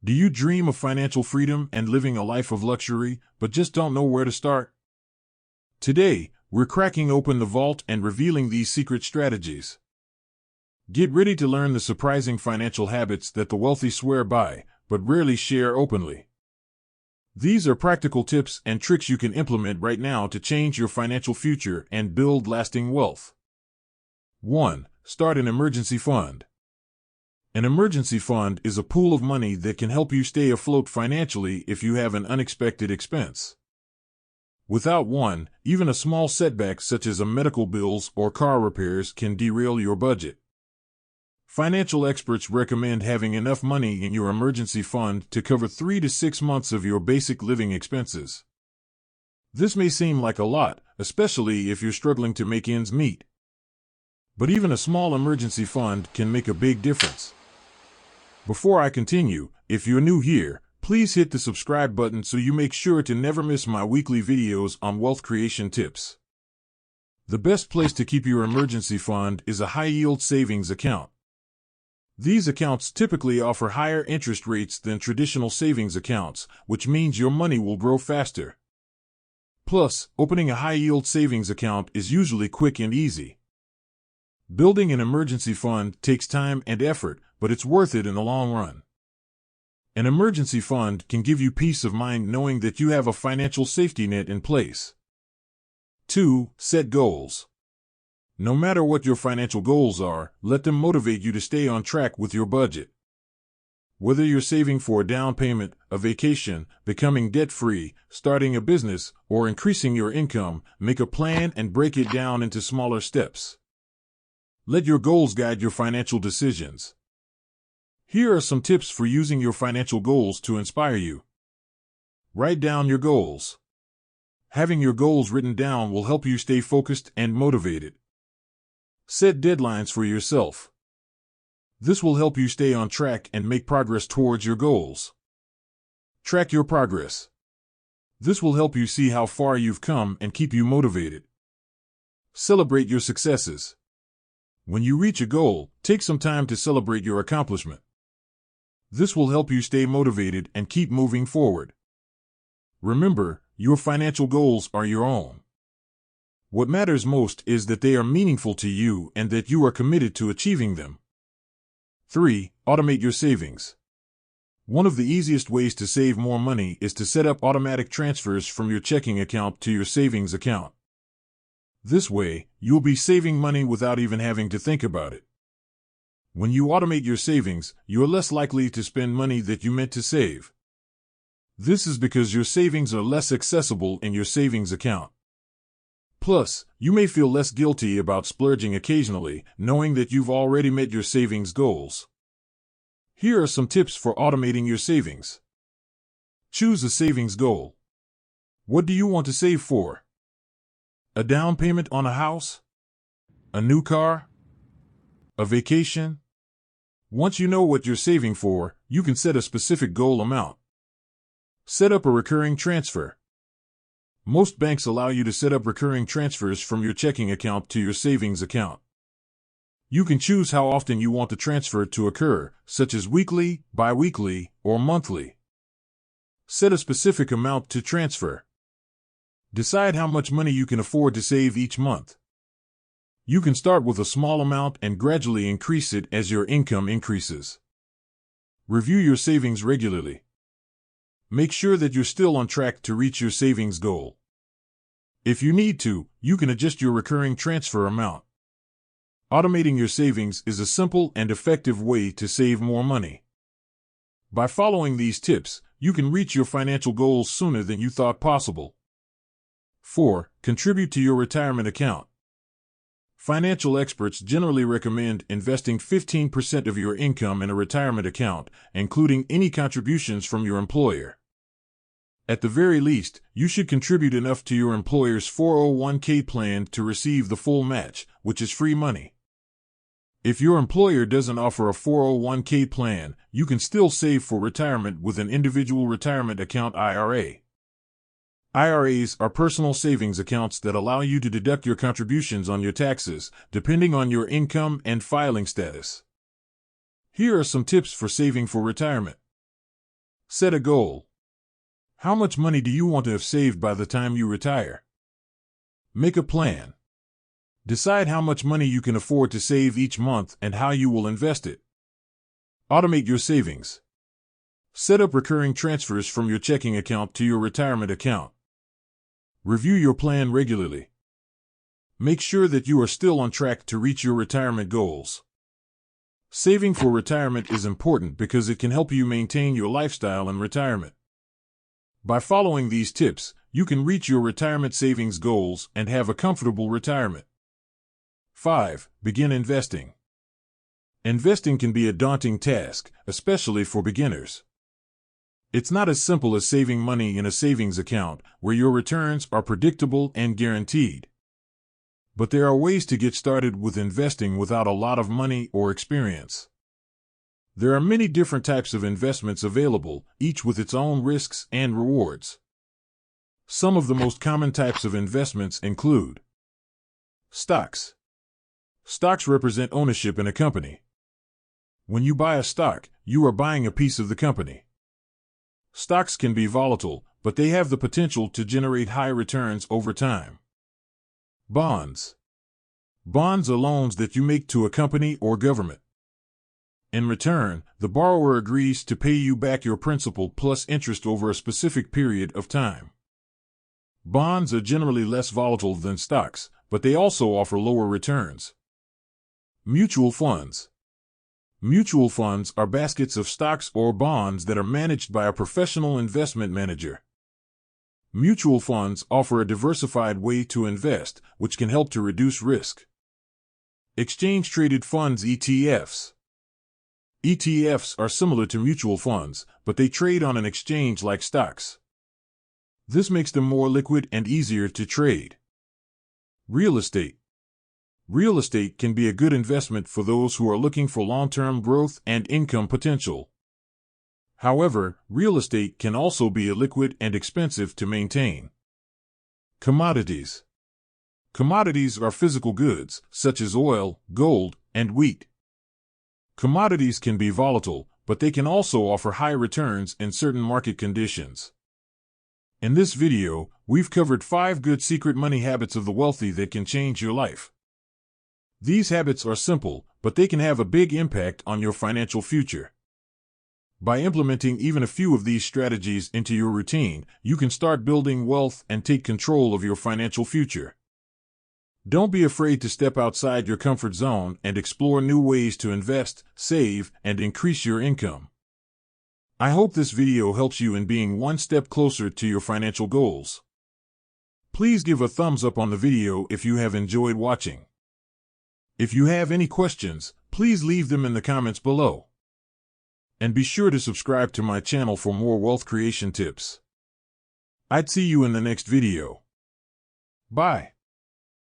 Do you dream of financial freedom and living a life of luxury, but just don't know where to start? Today, we're cracking open the vault and revealing these secret strategies. Get ready to learn the surprising financial habits that the wealthy swear by, but rarely share openly. These are practical tips and tricks you can implement right now to change your financial future and build lasting wealth. 1. Start an emergency fund. An emergency fund is a pool of money that can help you stay afloat financially if you have an unexpected expense. Without one, even a small setback such as a medical bills or car repairs can derail your budget. Financial experts recommend having enough money in your emergency fund to cover 3 to 6 months of your basic living expenses. This may seem like a lot, especially if you're struggling to make ends meet. But even a small emergency fund can make a big difference. Before I continue, if you're new here, please hit the subscribe button so you make sure to never miss my weekly videos on wealth creation tips. The best place to keep your emergency fund is a high-yield savings account. These accounts typically offer higher interest rates than traditional savings accounts, which means your money will grow faster. Plus, opening a high-yield savings account is usually quick and easy. Building an emergency fund takes time and effort, but it's worth it in the long run. An emergency fund can give you peace of mind knowing that you have a financial safety net in place. 2. Set goals. No matter what your financial goals are, let them motivate you to stay on track with your budget. Whether you're saving for a down payment, a vacation, becoming debt-free, starting a business, or increasing your income, make a plan and break it down into smaller steps. Let your goals guide your financial decisions. Here are some tips for using your financial goals to inspire you. Write down your goals. Having your goals written down will help you stay focused and motivated. Set deadlines for yourself. This will help you stay on track and make progress towards your goals. Track your progress. This will help you see how far you've come and keep you motivated. Celebrate your successes. When you reach a goal, take some time to celebrate your accomplishment. This will help you stay motivated and keep moving forward. Remember, your financial goals are your own. What matters most is that they are meaningful to you and that you are committed to achieving them. 3. Automate your savings. One of the easiest ways to save more money is to set up automatic transfers from your checking account to your savings account. This way, you'll be saving money without even having to think about it. When you automate your savings, you're less likely to spend money that you meant to save. This is because your savings are less accessible in your savings account. Plus, you may feel less guilty about splurging occasionally, knowing that you've already met your savings goals. Here are some tips for automating your savings. Choose a savings goal. What do you want to save for? A down payment on a house? A new car? A vacation? Once you know what you're saving for, you can set a specific goal amount. Set up a recurring transfer. Most banks allow you to set up recurring transfers from your checking account to your savings account. You can choose how often you want the transfer to occur, such as weekly, bi-weekly, or monthly. Set a specific amount to transfer. Decide how much money you can afford to save each month. You can start with a small amount and gradually increase it as your income increases. Review your savings regularly. Make sure that you're still on track to reach your savings goal. If you need to, you can adjust your recurring transfer amount. Automating your savings is a simple and effective way to save more money. By following these tips, you can reach your financial goals sooner than you thought possible. 4. Contribute to your retirement account. Financial experts generally recommend investing 15% of your income in a retirement account, including any contributions from your employer. At the very least, you should contribute enough to your employer's 401k plan to receive the full match, which is free money. If your employer doesn't offer a 401k plan, you can still save for retirement with an individual retirement account IRA. IRAs are personal savings accounts that allow you to deduct your contributions on your taxes, depending on your income and filing status. Here are some tips for saving for retirement. Set a goal. How much money do you want to have saved by the time you retire? Make a plan. Decide how much money you can afford to save each month and how you will invest it. Automate your savings. Set up recurring transfers from your checking account to your retirement account. Review your plan regularly. Make sure that you are still on track to reach your retirement goals. Saving for retirement is important because it can help you maintain your lifestyle in retirement. By following these tips, you can reach your retirement savings goals and have a comfortable retirement. 5. Begin investing. Investing can be a daunting task, especially for beginners. It's not as simple as saving money in a savings account, where your returns are predictable and guaranteed. But there are ways to get started with investing without a lot of money or experience. There are many different types of investments available, each with its own risks and rewards. Some of the most common types of investments include stocks. Stocks represent ownership in a company. When you buy a stock, you are buying a piece of the company. Stocks can be volatile, but they have the potential to generate high returns over time. Bonds. Bonds are loans that you make to a company or government. In return, the borrower agrees to pay you back your principal plus interest over a specific period of time. Bonds are generally less volatile than stocks, but they also offer lower returns. Mutual funds. Mutual funds are baskets of stocks or bonds that are managed by a professional investment manager. Mutual funds offer a diversified way to invest, which can help to reduce risk. Exchange-traded funds ETFs. ETFs are similar to mutual funds, but they trade on an exchange like stocks. This makes them more liquid and easier to trade. Real estate. Real estate can be a good investment for those who are looking for long-term growth and income potential. However, real estate can also be illiquid and expensive to maintain. Commodities. Commodities are physical goods, such as oil, gold, and wheat. Commodities can be volatile, but they can also offer high returns in certain market conditions. In this video, we've covered 5 good secret money habits of the wealthy that can change your life. These habits are simple, but they can have a big impact on your financial future. By implementing even a few of these strategies into your routine, you can start building wealth and take control of your financial future. Don't be afraid to step outside your comfort zone and explore new ways to invest, save, and increase your income. I hope this video helps you in being one step closer to your financial goals. Please give a thumbs up on the video if you have enjoyed watching. If you have any questions, please leave them in the comments below. And be sure to subscribe to my channel for more wealth creation tips. I'd see you in the next video. Bye.